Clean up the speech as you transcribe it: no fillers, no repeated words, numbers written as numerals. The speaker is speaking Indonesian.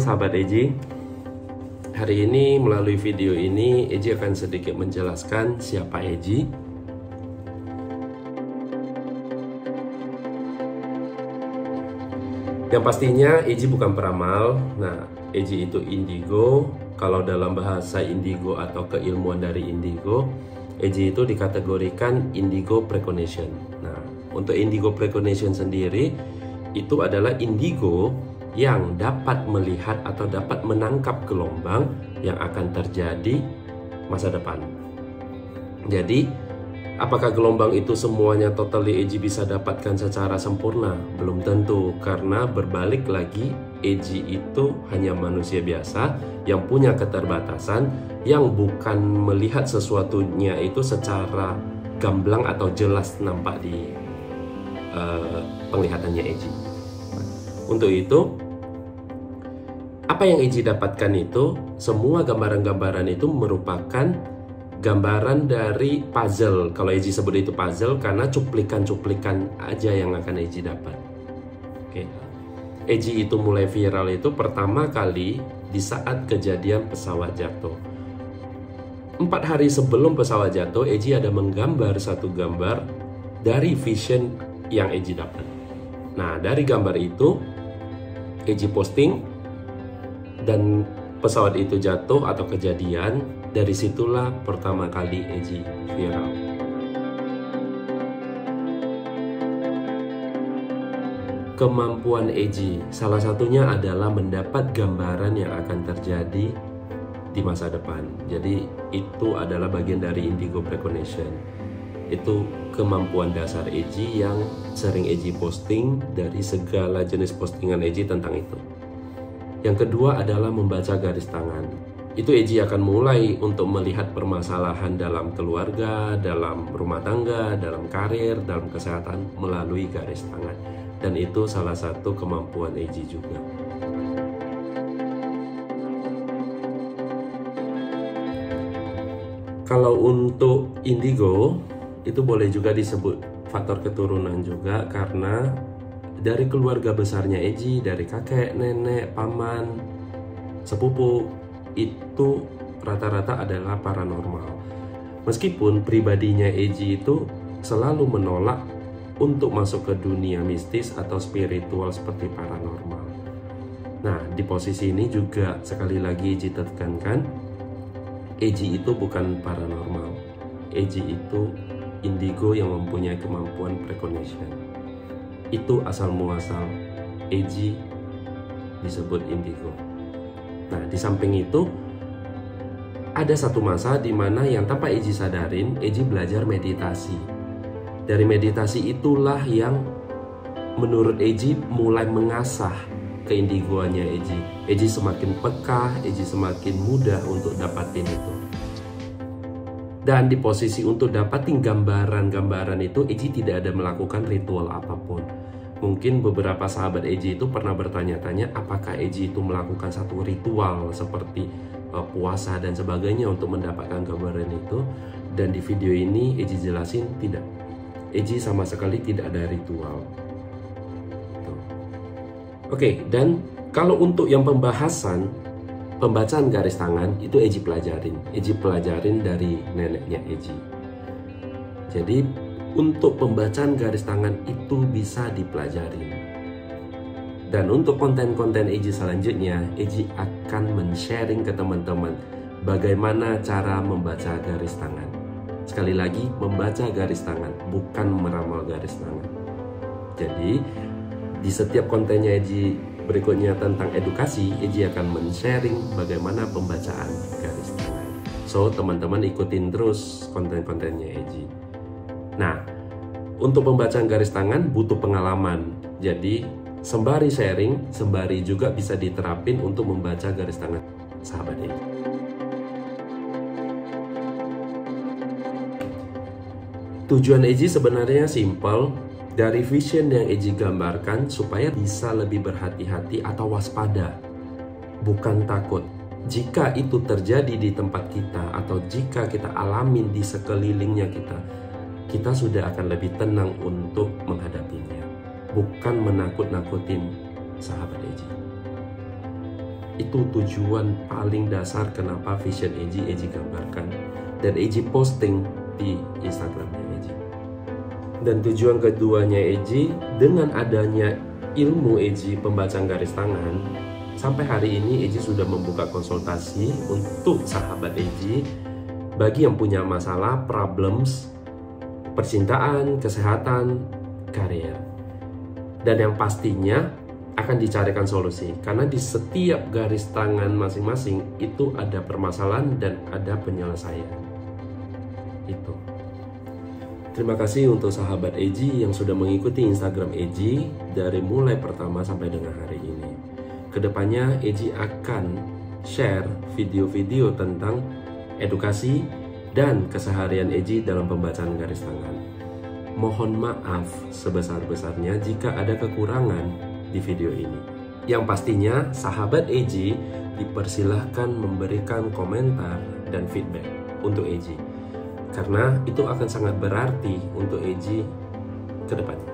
sahabat Eji. Hari ini melalui video ini Eji akan sedikit menjelaskan siapa Eji. Yang pastinya Eji bukan peramal. Nah, Eji itu indigo. Kalau dalam bahasa indigo atau keilmuan dari indigo, Eji itu dikategorikan indigo precognition. Nah, untuk indigo precognition sendiri itu adalah indigo yang dapat melihat atau dapat menangkap gelombang yang akan terjadi masa depan. Jadi, apakah gelombang itu semuanya totally Eji bisa dapatkan secara sempurna? Belum tentu, karena berbalik lagi, Eji itu hanya manusia biasa yang punya keterbatasan, yang bukan melihat sesuatunya itu secara gamblang atau jelas nampak di penglihatannya Eji. Untuk itu, apa yang Eji dapatkan itu, semua gambaran-gambaran itu merupakan gambaran dari puzzle. Kalau Eji sebut itu puzzle karena cuplikan-cuplikan aja yang akan Eji dapat. Oke. Eji itu mulai viral itu pertama kali di saat kejadian pesawat jatuh. 4 hari sebelum pesawat jatuh, Eji ada menggambar satu gambar dari vision yang Eji dapat. Nah, dari gambar itu Eji posting, dan pesawat itu jatuh atau kejadian. Dari situlah pertama kali Eji viral. Kemampuan Eji salah satunya adalah mendapat gambaran yang akan terjadi di masa depan. Jadi itu adalah bagian dari indigo precognition. Itu kemampuan dasar Eji yang sering Eji posting dari segala jenis postingan Eji tentang itu. Yang kedua adalah membaca garis tangan. Itu Eji akan mulai untuk melihat permasalahan dalam keluarga, dalam rumah tangga, dalam karir, dalam kesehatan melalui garis tangan. Dan itu salah satu kemampuan Eji juga. Kalau untuk indigo, itu boleh juga disebut faktor keturunan juga, karena dari keluarga besarnya Eji, dari kakek, nenek, paman, sepupu, itu rata-rata adalah paranormal. Meskipun pribadinya Eji itu selalu menolak untuk masuk ke dunia mistis atau spiritual seperti paranormal. Nah, di posisi ini juga sekali lagi Eji tekankan, Eji itu bukan paranormal. Eji itu indigo yang mempunyai kemampuan precognition. Itu asal muasal Eji disebut indigo. Nah, di samping itu ada satu masa di mana yang tanpa Eji sadarin, Eji belajar meditasi. Dari meditasi itulah yang menurut Eji mulai mengasah keindigoannya Eji. Eji semakin peka, Eji semakin mudah untuk dapatin itu. Dan di posisi untuk dapatin gambaran-gambaran itu, Eji tidak ada melakukan ritual apapun. Mungkin beberapa sahabat Eji itu pernah bertanya-tanya apakah Eji itu melakukan satu ritual seperti puasa dan sebagainya untuk mendapatkan gambaran itu. Dan di video ini Eji jelasin tidak. Eji sama sekali tidak ada ritual. Oke, dan kalau untuk yang pembahasan pembacaan garis tangan itu Eji pelajarin dari neneknya Eji. Jadi untuk pembacaan garis tangan itu bisa dipelajari. Dan untuk konten-konten Eji selanjutnya, Eji akan men-sharing ke teman-teman bagaimana cara membaca garis tangan. Sekali lagi, membaca garis tangan, bukan meramal garis tangan. Jadi di setiap kontennya Eji berikutnya tentang edukasi, Eji akan men-sharing bagaimana pembacaan garis tangan. So, teman-teman ikutin terus konten-kontennya Eji. Nah, untuk pembacaan garis tangan butuh pengalaman. Jadi, sembari sharing, sembari juga bisa diterapin untuk membaca garis tangan sahabat Eji. Tujuan Eji sebenarnya simpel. Dari vision yang Eji gambarkan supaya bisa lebih berhati-hati atau waspada, bukan takut. Jika itu terjadi di tempat kita atau jika kita alamin di sekelilingnya kita sudah akan lebih tenang untuk menghadapinya, bukan menakut-nakutin sahabat Eji. Itu tujuan paling dasar kenapa vision Eji gambarkan dan Eji posting di Instagramnya Eji. Dan tujuan keduanya Eji, dengan adanya ilmu Eji pembacaan garis tangan, sampai hari ini Eji sudah membuka konsultasi untuk sahabat Eji bagi yang punya masalah, problems, percintaan, kesehatan, karir. Dan yang pastinya akan dicarikan solusi, karena di setiap garis tangan masing-masing itu ada permasalahan dan ada penyelesaian. Itu. Terima kasih untuk sahabat Eji yang sudah mengikuti Instagram Eji dari mulai pertama sampai dengan hari ini. Kedepannya Eji akan share video-video tentang edukasi dan keseharian Eji dalam pembacaan garis tangan. Mohon maaf sebesar-besarnya jika ada kekurangan di video ini. Yang pastinya sahabat Eji dipersilahkan memberikan komentar dan feedback untuk Eji, karena itu akan sangat berarti untuk Eji ke depannya.